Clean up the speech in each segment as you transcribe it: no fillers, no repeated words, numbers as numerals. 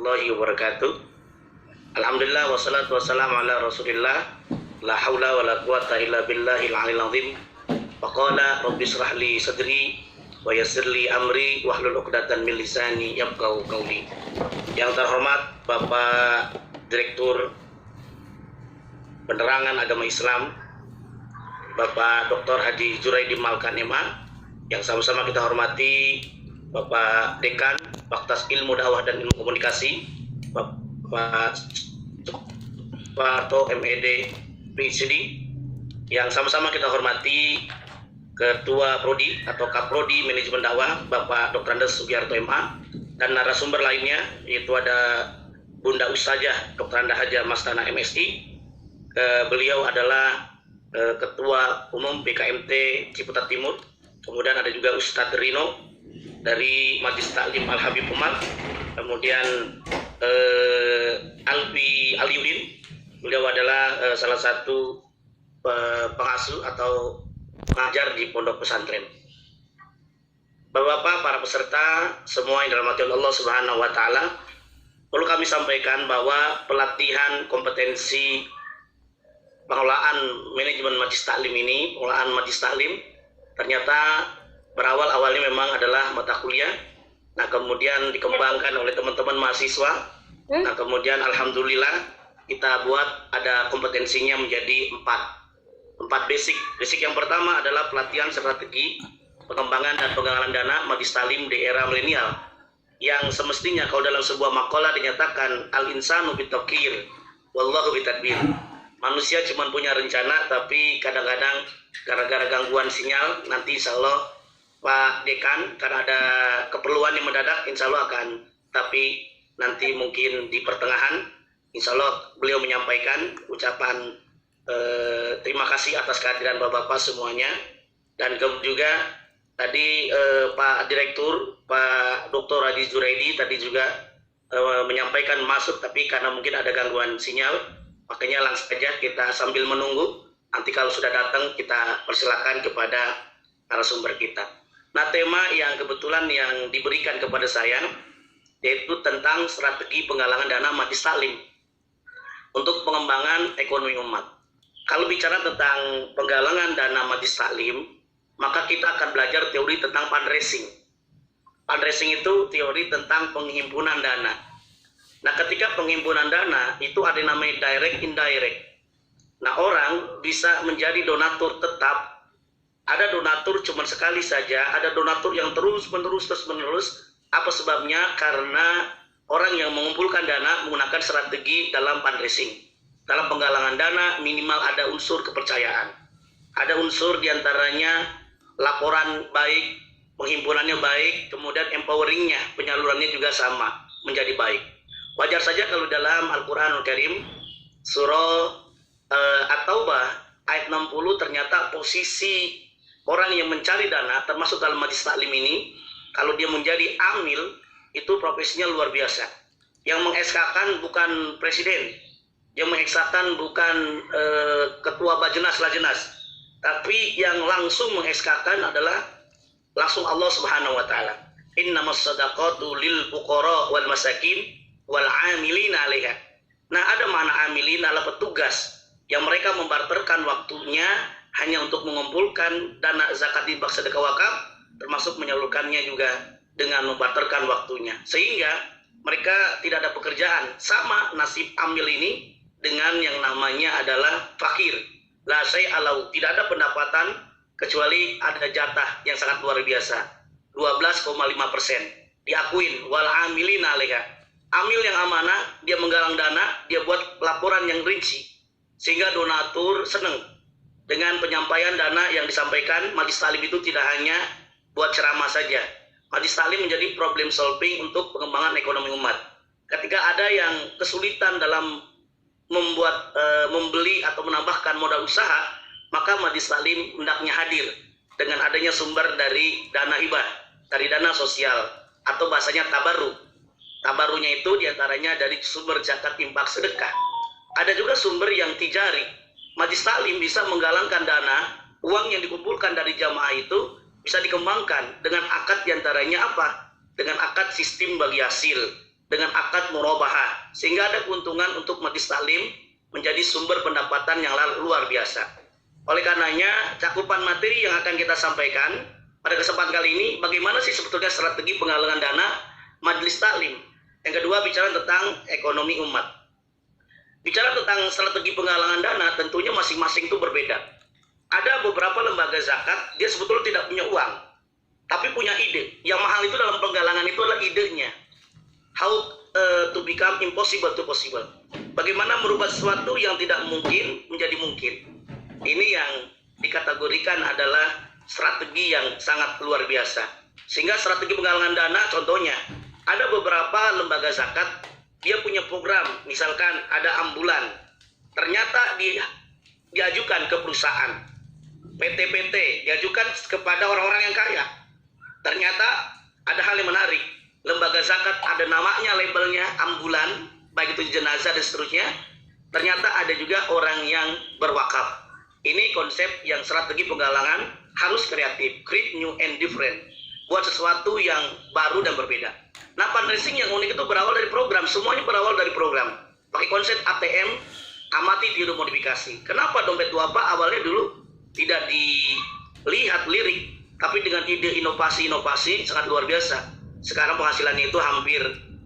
warahmatullahi wabarakatuh. Alhamdulillah wassalatu wassalamu ala Rasulillah. La haula wala quwata illa billahil aliyil azim. Faqala rabbi shrah li sadri wa yassir li amri wahlul 'uqdatam min lisani yafqahu qawli. Yang terhormat Bapak Direktur Penerangan Agama Islam, Bapak Dr. Hadi Juraidi Malkan MA, yang sama-sama kita hormati Bapak Dekan Fakultas Ilmu Dakwah dan Ilmu Komunikasi, Bapak Suparto MED PhD, yang sama-sama kita hormati Ketua Prodi atau Kaprodi Manajemen Dakwah Bapak Dr. Andes Sugiarto MA, dan narasumber lainnya yaitu ada Bunda Ustazah Dr. Anda Haja Mastana MSI. Beliau adalah Ketua Umum BKMT Ciputat Timur. Kemudian ada juga Ustadz Rino dari Majelis Taklim Al Habib Umar. Kemudian Alfi Aliudin, beliau adalah salah satu pengasuh atau pengajar di pondok pesantren. Bapak-bapak, para peserta semua yang dirahmati Allah Subhanahu wa taala, perlu kami sampaikan bahwa pelatihan kompetensi pengelolaan manajemen Majelis Taklim ini, pengelolaan Majelis Taklim, ternyata awalnya memang adalah mata kuliah. Nah, kemudian dikembangkan oleh teman-teman mahasiswa. Nah, kemudian alhamdulillah kita buat ada kompetensinya menjadi empat basic. Basic yang pertama adalah pelatihan strategi pengembangan dan penggalangan dana Majelis Taklim di era milenial, yang semestinya kalau dalam sebuah makalah dinyatakan al-insanu bitaqir wallahu bitadbir. Manusia cuma punya rencana, tapi kadang-kadang gara-gara gangguan sinyal, nanti insya Allah Pak Dekan, karena ada keperluan yang mendadak, insya Allah akan, tapi nanti mungkin di pertengahan, insya Allah beliau menyampaikan ucapan terima kasih atas kehadiran Bapak-Bapak semuanya. Dan juga tadi Pak Direktur, Pak Dr. Hadi Juraidi tadi juga menyampaikan masuk, tapi karena mungkin ada gangguan sinyal, makanya langsung saja kita sambil menunggu. Nanti kalau sudah datang kita persilakan kepada narasumber kita. Nah, tema yang kebetulan yang diberikan kepada saya yaitu tentang strategi penggalangan dana Majelis Taklim untuk pengembangan ekonomi umat. Kalau bicara tentang penggalangan dana Majelis Taklim, maka kita akan belajar teori tentang fundraising. Fundraising itu teori tentang penghimpunan dana. Nah, ketika penghimpunan dana itu ada yang namanya direct, indirect. Nah, orang bisa menjadi donatur tetap. Ada donatur cuma sekali saja, ada donatur yang terus-menerus. Apa sebabnya? Karena orang yang mengumpulkan dana menggunakan strategi dalam fundraising. Dalam penggalangan dana minimal ada unsur kepercayaan. Ada unsur diantaranya laporan baik, penghimpunannya baik, kemudian empoweringnya, penyalurannya juga sama, menjadi baik. Wajar saja kalau dalam Al-Quranul Karim surah At-Taubah ayat 60 ternyata posisi orang yang mencari dana termasuk dalam Majelis Taklim ini, kalau dia menjadi amil itu profesinya luar biasa. Yang meng-SK-kan bukan presiden, yang meng-SK-kan bukan ketua Bajenas Lajenas, tapi yang langsung meng-SK-kan adalah langsung Allah Subhanahu wa taala. Innamas shadaqatu lil fuqara wal masakin wal amilina 'alaiha. Nah, ada makna amilin adalah petugas yang mereka membarterkan waktunya hanya untuk mengumpulkan dana zakat, infak, sedekah, wakaf, termasuk menyalurkannya juga dengan membarterkan waktunya, sehingga mereka tidak ada pekerjaan. Sama nasib amil ini dengan yang namanya adalah fakir. La syai'alau, tidak ada pendapatan kecuali ada jatah yang sangat luar biasa, 12,5%. Diakuin wal amilina 'alaiha. Amil yang amanah, dia menggalang dana, dia buat laporan yang rinci, sehingga donatur senang dengan penyampaian dana yang disampaikan. Majelis Taklim itu tidak hanya buat ceramah saja. Majelis Taklim menjadi problem solving untuk pengembangan ekonomi umat. Ketika ada yang kesulitan dalam membeli atau menambahkan modal usaha, maka Majelis Taklim hendaknya hadir dengan adanya sumber dari dana hibah, dari dana sosial, atau bahasanya tabarruk. Tabarunya itu diantaranya dari sumber zakat, infak, sedekah. Ada juga sumber yang tijari. Majelis Taklim bisa menggalangkan dana, uang yang dikumpulkan dari jamaah itu bisa dikembangkan dengan akad diantaranya apa? Dengan akad sistem bagi hasil. dengan akad murabahah, sehingga ada keuntungan untuk majelis taklim menjadi sumber pendapatan yang luar biasa. Oleh karenanya, cakupan materi yang akan kita sampaikan pada kesempatan kali ini, bagaimana sih sebetulnya strategi penggalangan dana majelis taklim. Yang kedua, bicara tentang ekonomi umat. Bicara tentang strategi penggalangan dana, tentunya masing-masing itu berbeda. Ada beberapa lembaga zakat, dia sebetulnya tidak punya uang, tapi punya ide. Yang mahal itu dalam penggalangan itu adalah idenya. How to become impossible to possible. Bagaimana merubah sesuatu yang tidak mungkin menjadi mungkin. Ini yang dikategorikan adalah strategi yang sangat luar biasa. Sehingga strategi penggalangan dana, contohnya, ada beberapa lembaga zakat, dia punya program, misalkan ada ambulan, ternyata diajukan ke perusahaan, PT-PT, diajukan kepada orang-orang yang kaya. Ternyata ada hal yang menarik, lembaga zakat ada namanya, labelnya ambulan, baik itu jenazah dan seterusnya, ternyata ada juga orang yang berwakaf. Ini konsep yang strategi penggalangan harus kreatif, create new and different, buat sesuatu yang baru dan berbeda. Nah, fundraising yang unik itu berawal dari program, semuanya berawal dari program. Pakai konsep ATM, amati tiru modifikasi. Kenapa dompet duafa awalnya dulu tidak dilihat lirik, tapi dengan ide inovasi-inovasi sangat luar biasa. Sekarang penghasilannya itu hampir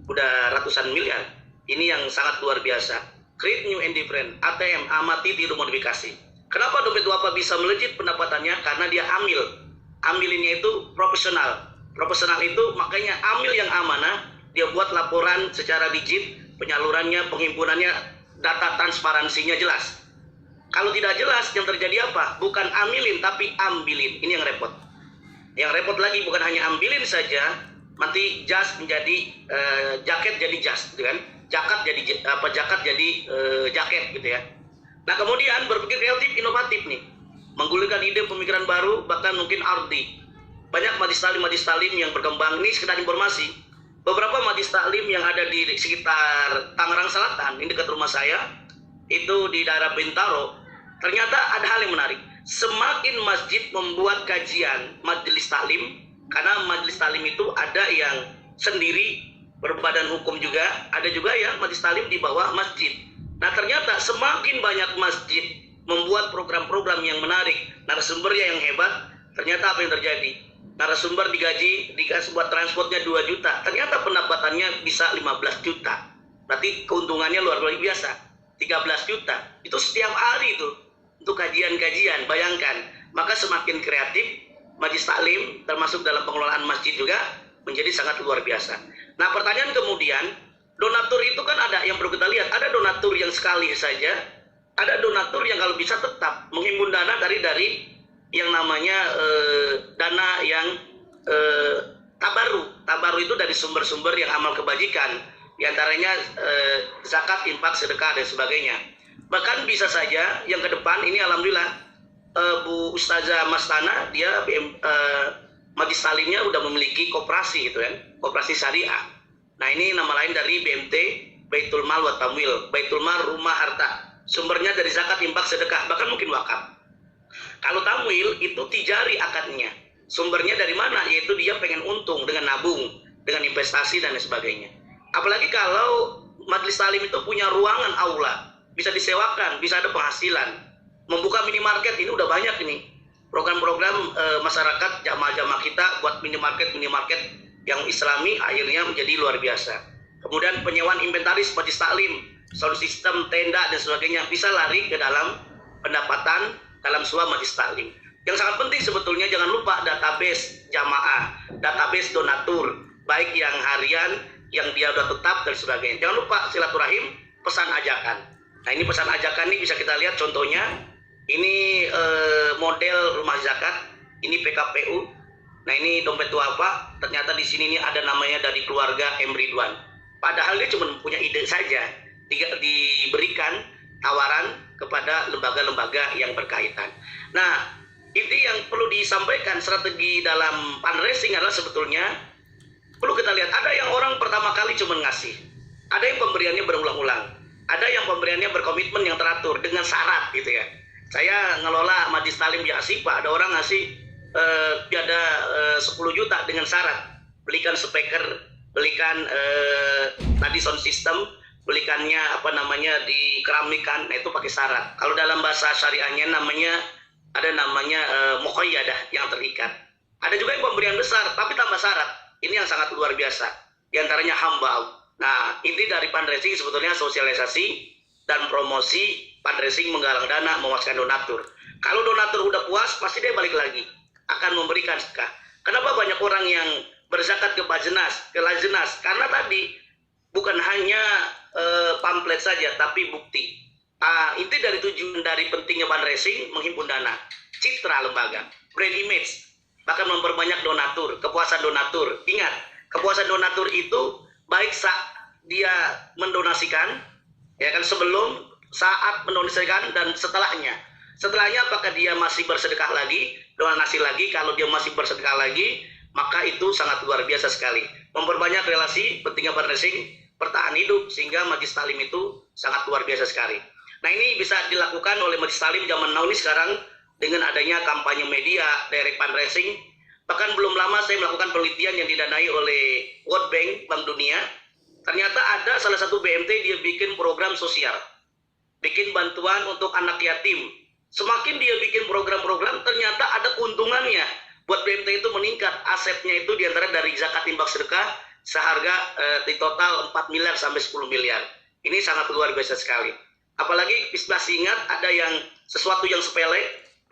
udah ratusan miliar. Ini yang sangat luar biasa. Create new and different, ATM, amati tiru modifikasi. Kenapa dompet duafa bisa melejit pendapatannya? Karena dia amilinnya itu profesional. Profesional itu makanya amil yang amanah, dia buat laporan secara digit, penyalurannya, penghimpunannya, data transparansinya jelas. Kalau tidak jelas, yang terjadi apa? Bukan amilin, tapi ambilin. Ini yang repot. Yang repot lagi bukan hanya ambilin saja, nanti jas menjadi jaket jadi jas, gitu kan? Jaket jadi jaket, gitu ya. Nah, kemudian berpikir kreatif, inovatif nih, menggulirkan ide pemikiran baru, bahkan mungkin arti. Banyak majelis taklim yang berkembang. Ini sekedar informasi. Beberapa majelis taklim yang ada di sekitar Tangerang Selatan, ini dekat rumah saya, itu di daerah Bintaro, ternyata ada hal yang menarik. Semakin masjid membuat kajian majelis taklim, karena majelis taklim itu ada yang sendiri berbadan hukum juga, ada juga yang majelis taklim di bawah masjid. Nah, ternyata semakin banyak masjid membuat program-program yang menarik, narasumbernya yang hebat, ternyata apa yang terjadi? Narasumber digaji, dikasih buat transportnya 2 juta, ternyata pendapatannya bisa 15 juta. Berarti keuntungannya luar biasa, 13 juta. Itu setiap hari itu untuk kajian-kajian, bayangkan. Maka semakin kreatif, majelis taklim termasuk dalam pengelolaan masjid juga menjadi sangat luar biasa. Nah, pertanyaan kemudian, donatur itu kan ada yang perlu kita lihat. Ada donatur yang sekali saja, ada donatur yang kalau bisa tetap menghimpun dana dari yang namanya dana yang tabaru itu dari sumber-sumber yang amal kebajikan, diantaranya zakat, infak, sedekah dan sebagainya. Bahkan bisa saja yang ke depan ini alhamdulillah Bu Ustazah Mastana, dia majelis taklimnya udah memiliki koperasi gitu kan, koperasi syariah. Nah, ini nama lain dari BMT, Baitul Mal wa Tamwil, Baitul Mal rumah harta. Sumbernya dari zakat, infak, sedekah, bahkan mungkin wakaf. Kalau tamwil itu tijari akadnya. Sumbernya dari mana? Yaitu dia pengen untung dengan nabung, dengan investasi dan lain sebagainya. Apalagi kalau majelis taklim itu punya ruangan aula, bisa disewakan, bisa ada penghasilan. Membuka minimarket ini udah banyak ini. Program-program masyarakat jamaah-jamaah kita buat minimarket yang islami akhirnya menjadi luar biasa. Kemudian penyewaan inventaris majelis taklim, sound system, tenda dan sebagainya bisa lari ke dalam pendapatan dalam sebuah majelis taklim. Yang sangat penting sebetulnya jangan lupa database jamaah, database donatur, baik yang harian, yang dia udah tetap dan sebagainya. Jangan lupa silaturahim, pesan ajakan. Nah, ini pesan ajakan ini bisa kita lihat contohnya. Ini model rumah zakat, ini PKPU. Nah, ini dompet duafa. Ternyata di sini ini ada namanya dari keluarga M. Ridwan. Padahal dia cuma punya ide saja, diberikan tawaran kepada lembaga-lembaga yang berkaitan. Nah, ini yang perlu disampaikan, strategi dalam fundraising adalah sebetulnya perlu kita lihat. Ada yang orang pertama kali cuma ngasih, ada yang pemberiannya berulang-ulang, ada yang pemberiannya berkomitmen yang teratur dengan syarat gitu ya. Saya ngelola majelis taklim di Asipa, ada orang ngasih ada 10 juta dengan syarat belikan speaker belikan tadi sound system, belikannya apa namanya di keramikan, nah itu pakai syarat. Kalau dalam bahasa syariahnya ada namanya muqayyadah, yang terikat. Ada juga yang pemberian besar tapi tambah syarat. Ini yang sangat luar biasa. Di antaranya hamba. Nah, inti dari fundraising sebetulnya sosialisasi dan promosi. Fundraising menggalang dana, memuaskan donatur. Kalau donatur udah puas, pasti dia balik lagi akan memberikan sedekah. Kenapa banyak orang yang berzakat ke Bajenas, ke Lajenas? Karena tadi bukan hanya pamflet saja, tapi bukti. Inti dari tujuan dari pentingnya fundraising menghimpun dana, citra lembaga, brand image, bahkan memperbanyak donatur, kepuasan donatur. Ingat, kepuasan donatur itu baik saat dia mendonasikan, ya kan, sebelum, saat mendonasikan, dan setelahnya. Setelahnya apakah dia masih bersedekah lagi, donasi lagi? Kalau dia masih bersedekah lagi, maka itu sangat luar biasa sekali. Memperbanyak relasi, pentingnya fundraising, bertahan hidup, sehingga Majelis Taklim itu sangat luar biasa sekali. Nah, ini bisa dilakukan oleh Majelis Taklim zaman now ini sekarang dengan adanya kampanye media, direct fundraising. Bahkan belum lama saya melakukan penelitian yang didanai oleh World Bank, Bank Dunia. Ternyata ada salah satu BMT dia bikin program sosial, bikin bantuan untuk anak yatim. Semakin dia bikin program-program, ternyata ada keuntungannya. Buat BMT itu meningkat, asetnya itu diantara dari zakat infak sedekah seharga di total 4 miliar sampai 10 miliar. Ini sangat luar biasa sekali. Apalagi masih ingat ada yang sesuatu yang sepele,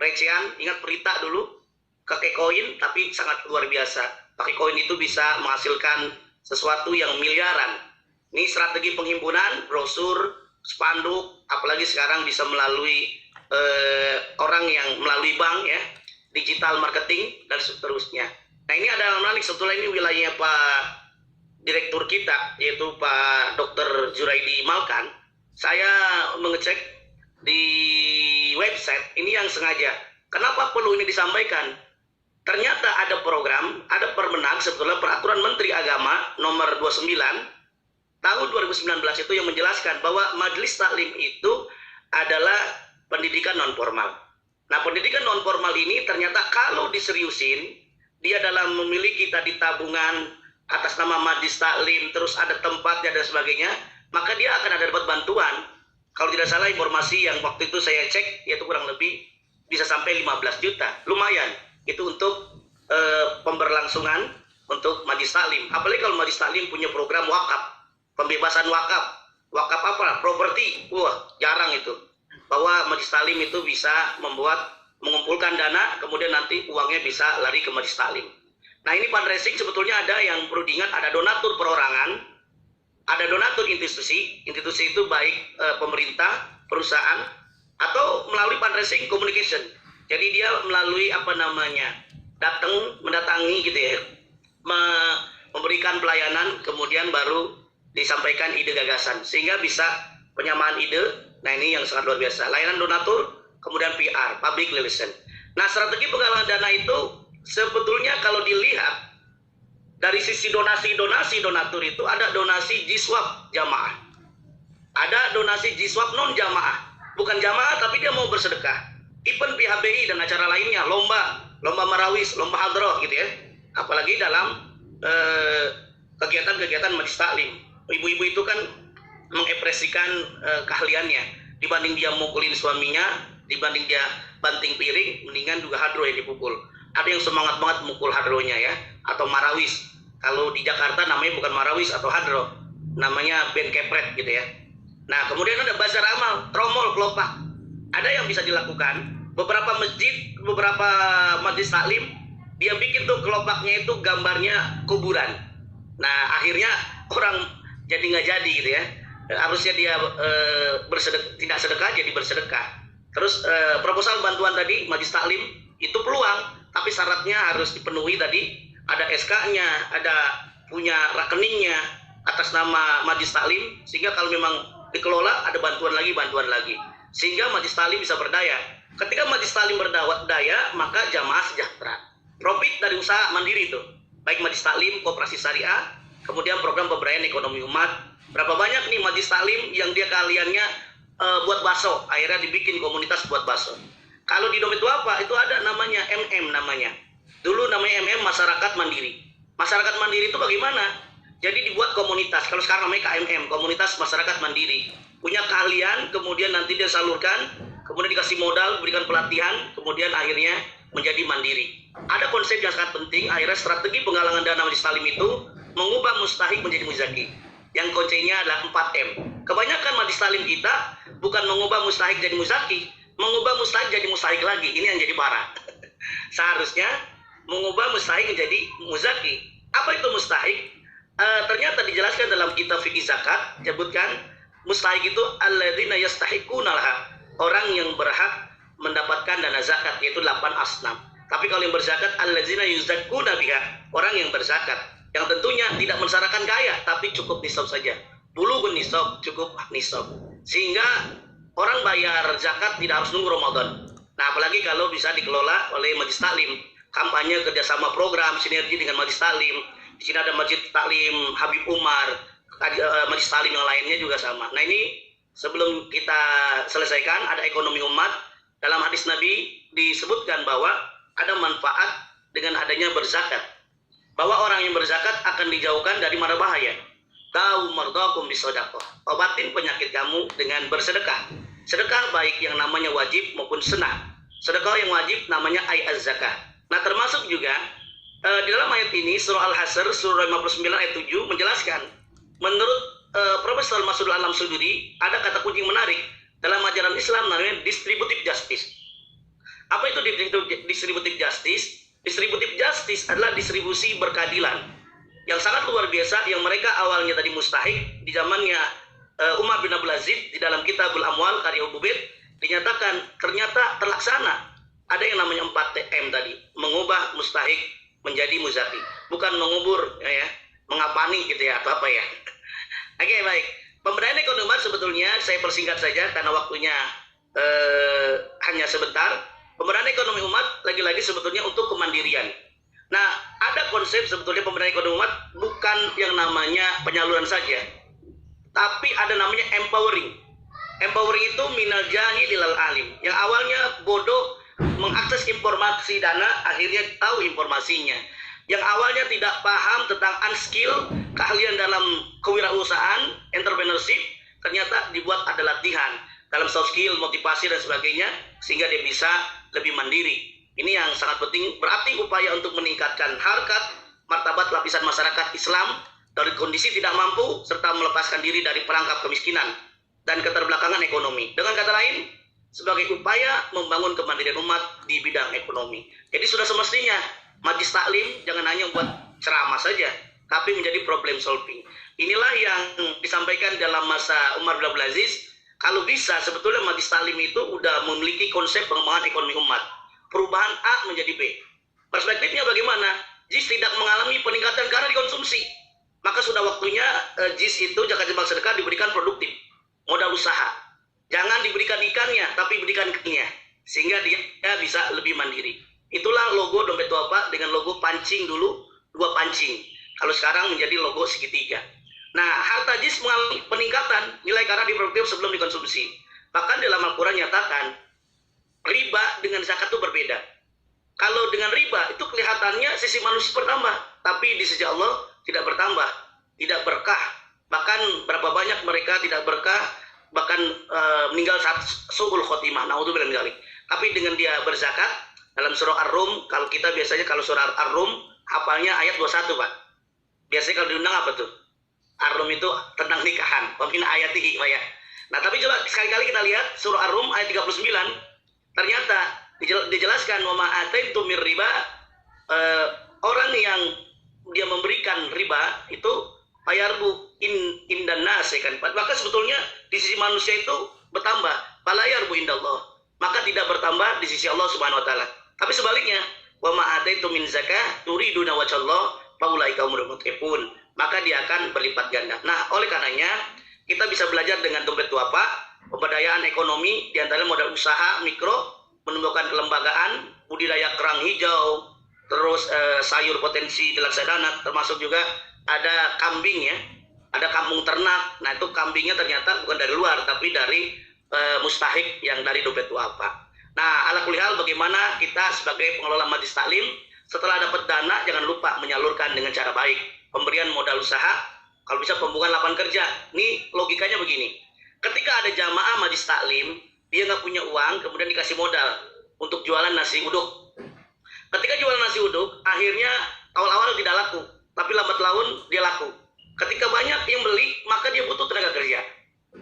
recehan, ingat Perita dulu, pakai koin, tapi sangat luar biasa. Pakai koin itu bisa menghasilkan sesuatu yang miliaran. Ini strategi penghimpunan, brosur, spanduk, apalagi sekarang bisa melalui orang yang melalui bank, ya, digital marketing dan seterusnya. Nah, ini ada menarik, sebetulnya ini wilayahnya Pak Direktur kita, yaitu Pak Dr. Juraidi Malkan. Saya mengecek di website ini yang sengaja. Kenapa perlu ini disampaikan? Ternyata ada program, ada permenag, sebetulnya Peraturan Menteri Agama nomor 29 tahun 2019 itu yang menjelaskan bahwa Majelis Taklim itu adalah pendidikan non formal. Nah, pendidikan non formal ini ternyata kalau diseriusin, dia dalam memiliki tadi tabungan atas nama Majelis Taklim, terus ada tempatnya dan sebagainya, maka dia akan ada dapat bantuan. Kalau tidak salah informasi yang waktu itu saya cek, yaitu kurang lebih bisa sampai 15 juta. Lumayan. Itu untuk pemberlangsungan untuk Majelis Taklim. Apalagi kalau Majelis Taklim punya program wakaf, pembebasan wakaf. Wakaf apa? Properti. Wah, jarang itu. Bahwa Majelis Taklim itu bisa mengumpulkan dana, kemudian nanti uangnya bisa lari ke Majelis Taklim. Nah, ini fundraising sebetulnya ada yang perlu diingat, ada donatur perorangan, ada donatur institusi. Institusi itu baik pemerintah, perusahaan, atau melalui fundraising communication. Jadi dia melalui mendatangi gitu ya, memberikan pelayanan, kemudian baru disampaikan ide gagasan, sehingga bisa penyamaan ide. Nah, ini yang sangat luar biasa. Layanan donatur, kemudian PR, public relation. Nah, strategi penggalangan dana itu sebetulnya kalau dilihat dari sisi donasi donatur itu ada donasi jiswab jamaah, ada donasi jiswab non jamaah, bukan jamaah tapi dia mau bersedekah. Event PHBI dan acara lainnya, lomba marawis, lomba hadroh gitu ya. Apalagi dalam kegiatan-kegiatan Majelis Taklim. Ibu-ibu itu kan mengekspresikan keahliannya. Dibanding dia mukulin suaminya, dibanding dia banting piring, mendingan juga hadroh yang dipukul. Ada yang semangat banget mukul hadrohnya ya, atau marawis. Kalau di Jakarta namanya bukan marawis atau hadroh, namanya band kepret gitu ya. Nah, kemudian ada bazar amal, tromol, kelopak. Ada yang bisa dilakukan. Beberapa masjid, beberapa Majelis Taklim, dia bikin tuh kelopaknya itu gambarnya kuburan. Nah, akhirnya orang jadi nggak jadi gitu ya. Harusnya dia tidak sedekah jadi bersedekah. Terus proposal bantuan tadi Majelis Taklim itu peluang, tapi syaratnya harus dipenuhi tadi, ada SK-nya, ada punya rekeningnya atas nama Majelis Taklim, sehingga kalau memang dikelola ada bantuan lagi, sehingga Majelis Taklim bisa berdaya. Ketika Majelis Taklim berdaya, maka jamaah sejahtera. Profit dari usaha mandiri itu, baik Majelis Taklim, koperasi syariah, kemudian program pemberdayaan ekonomi umat. Berapa banyak nih Majelis Taklim yang dia keahliannya buat bakso, akhirnya dibikin komunitas buat bakso. Kalau di Domet Wafa itu ada namanya MM namanya. Dulu namanya MM Masyarakat Mandiri. Masyarakat Mandiri itu bagaimana? Jadi dibuat komunitas, kalau sekarang namanya KMM, komunitas masyarakat mandiri. Punya keahlian, kemudian nanti dia salurkan, kemudian dikasih modal, berikan pelatihan, kemudian akhirnya menjadi mandiri. Ada konsep yang sangat penting, akhirnya strategi penggalangan dana Majelis Taklim itu mengubah mustahik menjadi muzaki. Yang kuncinya adalah 4M. Kebanyakan Majelis Taklim kita bukan mengubah mustahik jadi muzaki, mengubah mustahik jadi mustahik lagi. Ini yang jadi parah. Seharusnya mengubah mustahik menjadi muzaki. Apa itu mustahik? Ternyata dijelaskan dalam kitab fikih zakat, sebutkan mustahik itu alladzina yastahiquna laha, orang yang berhak mendapatkan dana zakat, yaitu 8 asnaf. Tapi kalau yang berzakat alladzina yuzakkuna biha, orang yang berzakat yang tentunya tidak mensyaratkan kaya, tapi cukup nisab saja. Bulughun nisab, cukup nisab. Sehingga orang bayar zakat tidak harus nunggu Ramadan. Nah, apalagi kalau bisa dikelola oleh Majelis Taklim, kampanye kerjasama program sinergi dengan Majelis Taklim. Di sini ada Majelis Taklim Habib Umar, Majelis Taklim yang lainnya juga sama. Nah, ini sebelum kita selesaikan, ada ekonomi umat. Dalam hadis Nabi disebutkan bahwa ada manfaat dengan adanya berzakat. Bahwa orang yang berzakat akan dijauhkan dari mara bahaya. Tahu mardakum bisodaqah. Obatin penyakit kamu dengan bersedekah. Sedekah baik yang namanya wajib maupun sunnah. Sedekah yang wajib namanya az-zakah. Nah, termasuk juga di dalam ayat ini surah Al-Hasr surah 59 ayat 7 menjelaskan, menurut Profesor Masudul Alam Suduri ada kata kunci menarik dalam ajaran Islam namanya distributive justice. Apa itu distributive justice? Distributive justice adalah distribusi berkeadilan yang sangat luar biasa, yang mereka awalnya tadi mustahik di zamannya Umar bin Abdul Aziz. Di dalam Kitabul Amwal karya Ubud dinyatakan ternyata terlaksana. Ada yang namanya 4M tadi, mengubah mustahik menjadi muzaki, bukan mengubur ya, mengapani gitu ya, atau apa ya. Oke, baik. Pemberdayaan ekonomi umat sebetulnya saya persingkat saja karena waktunya hanya sebentar. Pemberdayaan ekonomi umat lagi-lagi sebetulnya untuk kemandirian. Nah, ada konsep sebetulnya pemberdayaan ekonomi umat bukan yang namanya penyaluran saja, tapi ada namanya empowering. Empowering itu minal jahil ilal alim. Yang awalnya bodoh mengakses informasi dana, akhirnya tahu informasinya. Yang awalnya tidak paham tentang unskill, keahlian dalam kewirausahaan, entrepreneurship, ternyata dibuat ada latihan dalam soft skill, motivasi dan sebagainya, sehingga dia bisa lebih mandiri. Ini yang sangat penting, berarti upaya untuk meningkatkan harkat, martabat lapisan masyarakat Islam dari kondisi tidak mampu, serta melepaskan diri dari perangkap kemiskinan dan keterbelakangan ekonomi. Dengan kata lain, sebagai upaya membangun kemandirian umat di bidang ekonomi. Jadi sudah semestinya Majelis Taklim jangan hanya buat ceramah saja, tapi menjadi problem solving. Inilah yang disampaikan dalam masa Umar bin Abdul Aziz. Kalau bisa, sebetulnya Majelis Taklim itu udah memiliki konsep pengembangan ekonomi umat. Perubahan A menjadi B. Perspektifnya bagaimana? JIS tidak mengalami peningkatan karena dikonsumsi. Maka sudah waktunya JIS itu, zakat infak sedekah, diberikan produktif. Modal usaha. Jangan diberikan ikannya, tapi berikan ikannya. Sehingga dia bisa lebih mandiri. Itulah logo dompet duafa dengan logo pancing dulu, 2 pancing. Kalau sekarang menjadi logo segitiga. Nah, harta JIS mengalami peningkatan nilai karena diproduktif sebelum dikonsumsi. Bahkan dalam Al-Quran nyatakan, riba dengan zakat itu berbeda. Kalau dengan riba, itu kelihatannya sisi manusia bertambah. Tapi di sisi Allah tidak bertambah, tidak berkah. Bahkan berapa banyak mereka tidak berkah, bahkan meninggal saat su'ul khotimah. Naudzubillah min dzalik. Tapi dengan dia berzakat, dalam surah Ar-Rum, kalau kita biasanya kalau surah Ar-Rum, hafalnya ayat 21, Pak. Biasanya kalau diundang apa tuh? Ar-Rum itu tentang nikahan. Pemina ayatihi, Pak ya. Nah, tapi coba sekali-kali kita lihat surah Ar-Rum ayat 39. Ternyata dijelaskan wa ma ataitum mir riba, orang yang dia memberikan riba itu payarbu indan nas, kan. Maka sebetulnya di sisi manusia itu bertambah. Palayarbu indallah. Maka tidak bertambah di sisi Allah Subhanahu wa taala. Tapi sebaliknya, wa ma ataitum min zakah turiduna wajhallah faulaika humul mutqifun. Maka dia akan berlipat ganda. Nah, oleh karenanya kita bisa belajar dengan dompet duafa, pemberdayaan ekonomi, diantaranya modal usaha mikro, menumbuhkan kelembagaan, budidaya kerang hijau, terus sayur potensi di laksadana, termasuk juga ada kambing ya, ada kampung ternak. Nah, itu kambingnya ternyata bukan dari luar, tapi dari mustahik yang dari dompet duafa. Nah, ala kulli hal bagaimana kita sebagai pengelola Majelis Taklim setelah dapat dana jangan lupa menyalurkan dengan cara baik. Pemberian modal usaha Kalau bisa pembukaan lapangan kerja. Ini logikanya begini. Ketika ada jamaah majlis taklim, dia nggak punya uang, kemudian dikasih modal untuk jualan nasi uduk. Ketika jualan nasi uduk, akhirnya awal-awal tidak laku, tapi lambat laun dia laku. Ketika banyak yang beli, maka dia butuh tenaga kerja.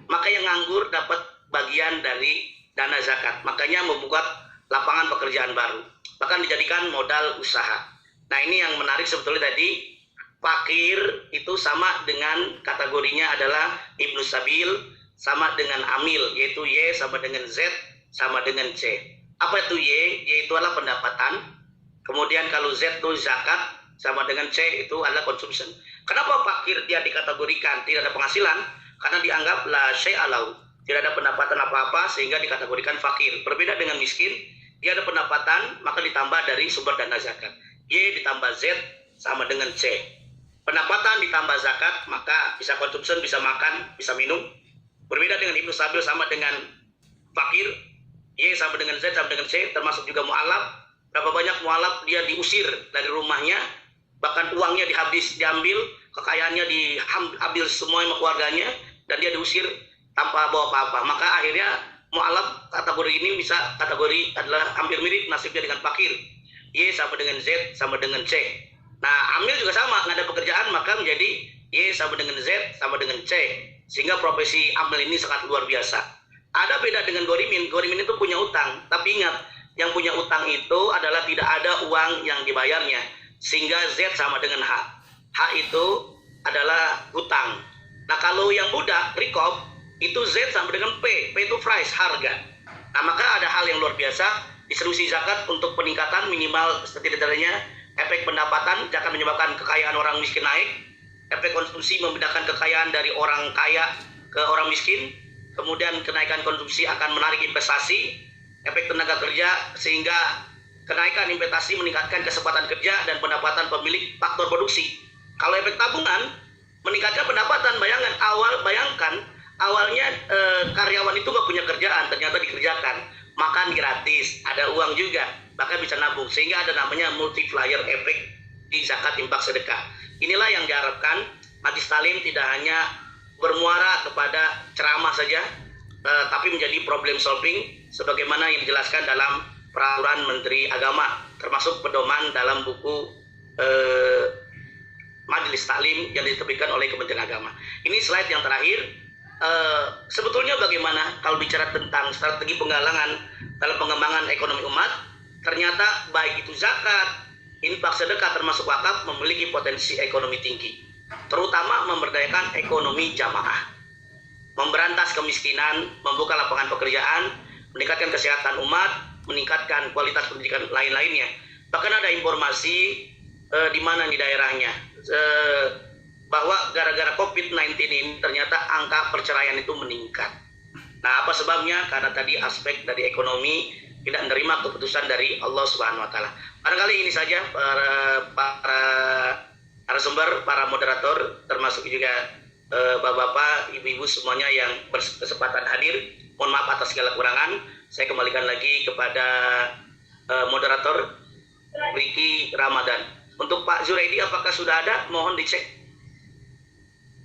Maka yang nganggur dapat bagian dari dana zakat. Makanya membuat lapangan pekerjaan baru. Bahkan dijadikan modal usaha. Nah ini yang menarik sebetulnya tadi. Fakir itu sama dengan kategorinya adalah Ibnu Sabil, sama dengan Amil, yaitu Y sama dengan Z, sama dengan C. Apa itu Y? Y itu adalah pendapatan. Kemudian kalau Z itu zakat, sama dengan C itu adalah consumption. Kenapa fakir dia dikategorikan tidak ada penghasilan? Karena dianggap la syai'alau, tidak ada pendapatan apa-apa sehingga dikategorikan fakir. Berbeda dengan miskin, dia ada pendapatan maka ditambah dari sumber dana zakat. Y ditambah Z sama dengan C. Pendapatan ditambah zakat, maka bisa konsumsi, bisa makan, bisa minum. Berbeda dengan Ibnu Sabil sama dengan fakir. Y sama dengan Z sama dengan C, termasuk juga mu'alaf. Berapa banyak mu'alaf dia diusir dari rumahnya, bahkan uangnya diambil, kekayaannya diambil semua sama keluarganya, dan dia diusir tanpa bawa apa-apa. Maka akhirnya mu'alaf kategori ini bisa kategori adalah hampir mirip nasibnya dengan fakir. Y sama dengan Z sama dengan C. Nah, Amil juga sama, nggak ada pekerjaan maka menjadi Y sama dengan Z sama dengan C. Sehingga profesi Amil ini sangat luar biasa. Ada beda dengan Gorimin. Gorimin itu punya utang, tapi ingat, yang punya utang itu adalah tidak ada uang yang dibayarnya. Sehingga Z sama dengan H. H itu adalah utang. Nah, kalau yang budak, Rikob, itu Z sama dengan P. P itu price, harga. Nah, maka ada hal yang luar biasa. Distribusi zakat untuk peningkatan minimal setidaknya efek pendapatan akan menyebabkan kekayaan orang miskin naik. Efek konsumsi membedakan kekayaan dari orang kaya ke orang miskin. Kemudian kenaikan konsumsi akan menarik investasi. Efek tenaga kerja sehingga kenaikan investasi meningkatkan kesempatan kerja dan pendapatan pemilik faktor produksi. Kalau efek tabungan meningkatkan pendapatan, bayangkan awalnya karyawan itu nggak punya kerjaan, ternyata dikerjakan, makan gratis, ada uang juga, bahkan bisa nabung, sehingga ada namanya multiplier effect di zakat infak sedekah. Inilah yang diharapkan Majlis Taklim tidak hanya bermuara kepada ceramah saja, tapi menjadi problem solving sebagaimana yang dijelaskan dalam peraturan Menteri Agama, termasuk pedoman dalam buku Majelis Taklim yang diterbitkan oleh Kementerian Agama. Ini slide yang terakhir. Sebetulnya bagaimana kalau bicara tentang strategi penggalangan dalam pengembangan ekonomi umat, ternyata baik itu zakat, infak sedekah termasuk wakaf memiliki potensi ekonomi tinggi, terutama memberdayakan ekonomi jamaah, memberantas kemiskinan, membuka lapangan pekerjaan, meningkatkan kesehatan umat, meningkatkan kualitas pendidikan lain-lainnya. Bahkan ada informasi di mana di daerahnya bahwa gara-gara COVID-19 ini ternyata angka perceraian itu meningkat. Nah, apa sebabnya? Karena tadi aspek dari ekonomi tidak menerima keputusan dari Allah Subhanahu wa taala. Barangkali ini saja para narasumber, para moderator, termasuk juga bapak-bapak, ibu-ibu semuanya yang berkesempatan hadir. Mohon maaf atas segala kurangan. Saya kembalikan lagi kepada moderator Ricky Ramadan. Untuk Pak Zuraidi apakah sudah ada? Mohon dicek.